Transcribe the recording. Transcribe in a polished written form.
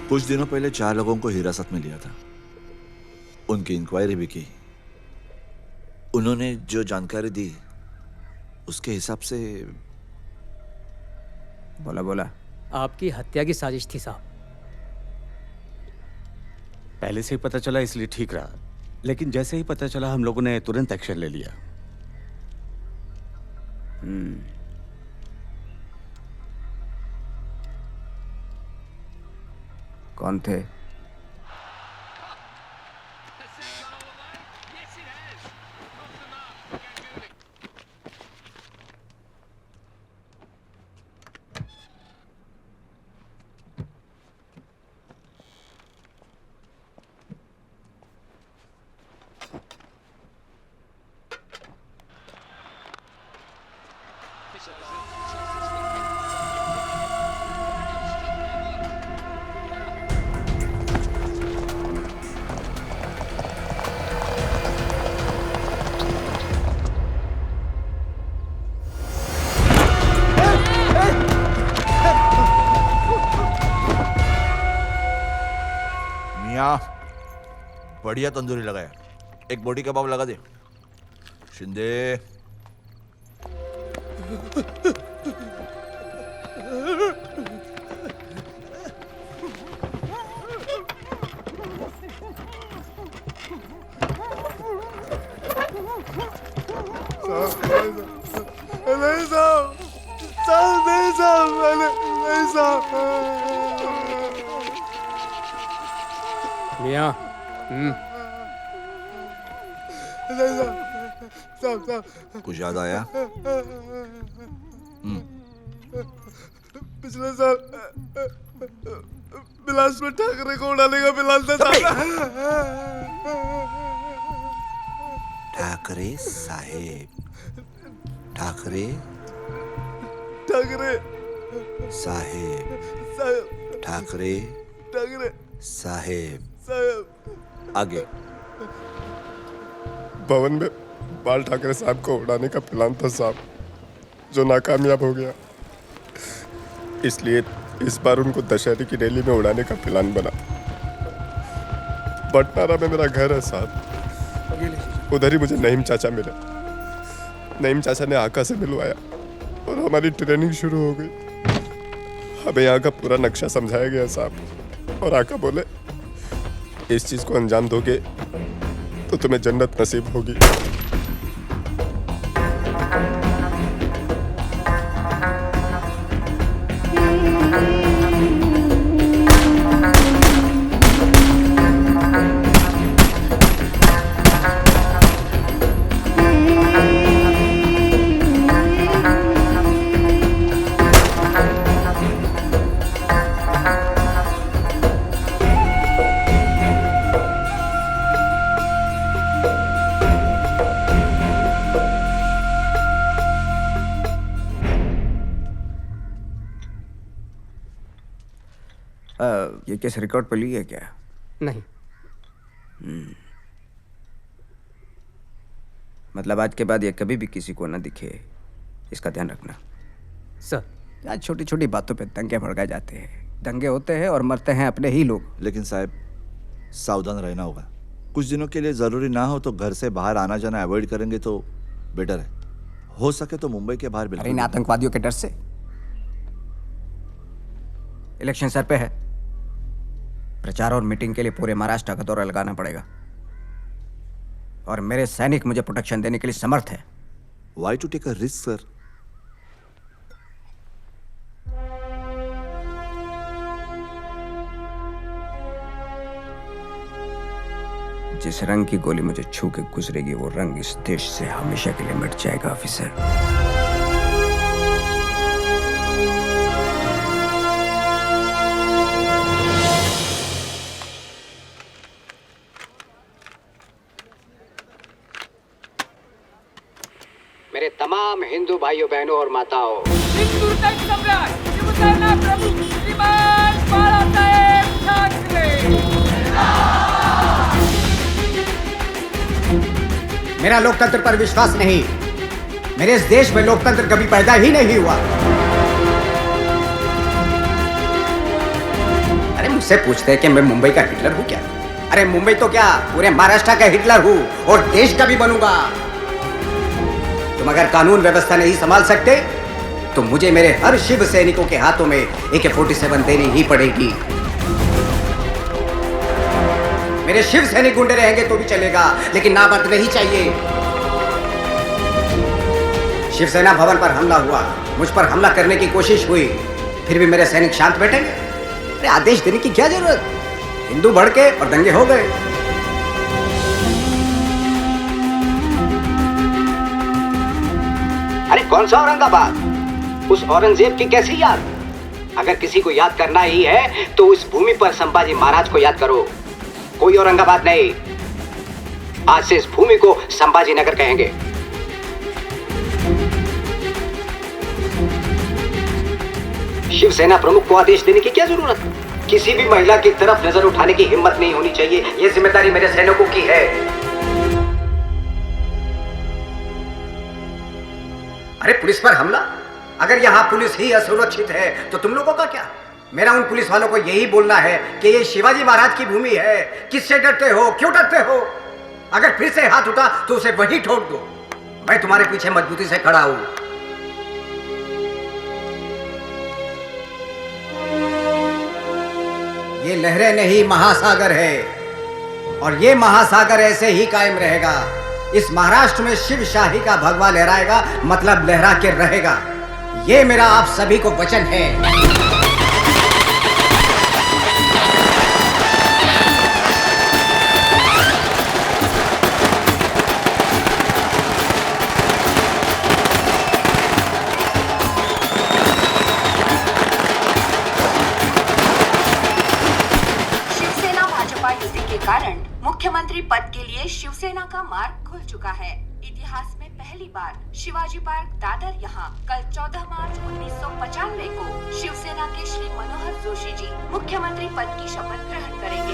कुछ दिनों पहले 4 लोगों को हिरासत में लिया था। उनकी इंक्वायरी भी की। उन्होंने जो जानकारी दी उसके हिसाब से बोला आपकी हत्या की साजिश थी साहब। पहले से ही पता चला इसलिए ठीक रहा, लेकिन जैसे ही पता चला हम लोगों ने तुरंत एक्शन ले लिया। कौन थे? मियाँ, बढ़िया तंदूरी लगाया। एक बोटी कबाब लगा दे। शिंदे, मियाँ, कुछ याद आया? पिछले साल बिलास में ठाकरे को उड़ाने का प्लान था। ठाकरे साहेब, ठाकरे ठाकरे साहेब, साहब, ठाकरे ठाकरे साहेब। साहब। आगे। भवन में बाल ठाकरे साहब को उड़ाने का प्लान था साहब, जो नाकामयाब हो गया। इसलिए इस बार उनको दशहरे की रैली में उड़ाने का प्लान बना। बटनारा में मेरा घर है साहब, उधर ही मुझे नईम चाचा मिले। नईम चाचा ने आका से मिलवाया और हमारी ट्रेनिंग शुरू हो गई। हमें यहाँ का पूरा नक्शा समझाया गया साहब, और आका बोले इस चीज को अंजाम दोगे तो तुम्हें जन्नत नसीब होगी। ये केस रिकॉर्ड पे ली है क्या? नहीं। मतलब आज के बाद ये कभी भी किसी को ना दिखे, इसका ध्यान रखना। सर, आज छोटी छोटी बातों पे दंगे भड़काए जाते हैं। दंगे होते हैं और मरते हैं अपने ही लोग। लेकिन साहब, सावधान रहना होगा। कुछ दिनों के लिए जरूरी ना हो तो घर से बाहर आना जाना अवॉइड करेंगे तो बेटर है। हो सके तो मुंबई के बाहर अरे बिल्कुल। इन आतंकवादियों के डर से। इलेक्शन सर पे है, प्रचार और मीटिंग के लिए पूरे महाराष्ट्र का दौरा लगाना पड़ेगा, और मेरे सैनिक मुझे प्रोटेक्शन देने के लिए समर्थ है। Why to take a risk, sir? जिस रंग की गोली मुझे छू के गुजरेगी वो रंग इस देश से हमेशा के लिए मिट जाएगा ऑफिसर। मेरे तमाम हिंदू भाइयों बहनों और माताओं, हिंदुस्तान सम्राट शिवसेना प्रमुख श्रीमान बाळासाहेब ठाकरे। मेरा लोकतंत्र पर विश्वास नहीं। मेरे इस देश में लोकतंत्र कभी पैदा ही नहीं हुआ। अरे मुझसे पूछते हैं कि मैं मुंबई का हिटलर हूँ क्या? अरे मुंबई तो क्या, पूरे महाराष्ट्र का हिटलर हूँ और देश का भी बनूंगा। तुम अगर कानून व्यवस्था नहीं संभाल सकते तो मुझे मेरे हर शिव सैनिकों के हाथों में AK-47 देनी ही पड़ेगी। मेरे शिव सैनिक गुंडे रहेंगे तो भी चलेगा, लेकिन नामर्द नहीं चाहिए। शिवसेना भवन पर हमला हुआ, मुझ पर हमला करने की कोशिश हुई, फिर भी मेरे सैनिक शांत बैठेंगे? अरे आदेश देने की क्या जरूरत? हिंदू भड़के और दंगे हो गए। अरे कौन सा औरंगाबाद? उस औरंगजेब की कैसी याद? अगर किसी को याद करना ही है तो उस भूमि पर संभाजी महाराज को याद करो, कोई औरंगाबाद नहीं। आज से इस भूमि को संभाजी नगर कहेंगे। शिवसेना प्रमुख को आदेश देने की क्या जरूरत? किसी भी महिला की तरफ नजर उठाने की हिम्मत नहीं होनी चाहिए। यह जिम्मेदारी मेरे सैनिकों की है। अरे पुलिस पर हमला? अगर यहाँ पुलिस ही असुरक्षित है तो तुम लोगों का क्या? मेरा उन पुलिस वालों को यही बोलना है कि ये शिवाजी महाराज की भूमि है। किससे डरते हो? क्यों डरते हो? अगर फिर से हाथ उठा तो उसे वहीं ठोक दो। मैं तुम्हारे पीछे मजबूती से खड़ा हूं। ये लहरें नहीं, महासागर है, और ये महासागर ऐसे ही कायम रहेगा। इस महाराष्ट्र में शिव शाही का भगवा लहराएगा, मतलब लहरा के रहेगा। ये मेरा आप सभी को वचन है। शिवसेना भाजपा युति के कारण मुख्यमंत्री पद के लिए शिवसेना का मार्ग खुल चुका है। इतिहास में पहली बार शिवाजी पार्क दादर यहाँ कल 14 मार्च 1995 को शिवसेना के श्री मनोहर जोशी जी मुख्यमंत्री पद की शपथ ग्रहण करेंगे।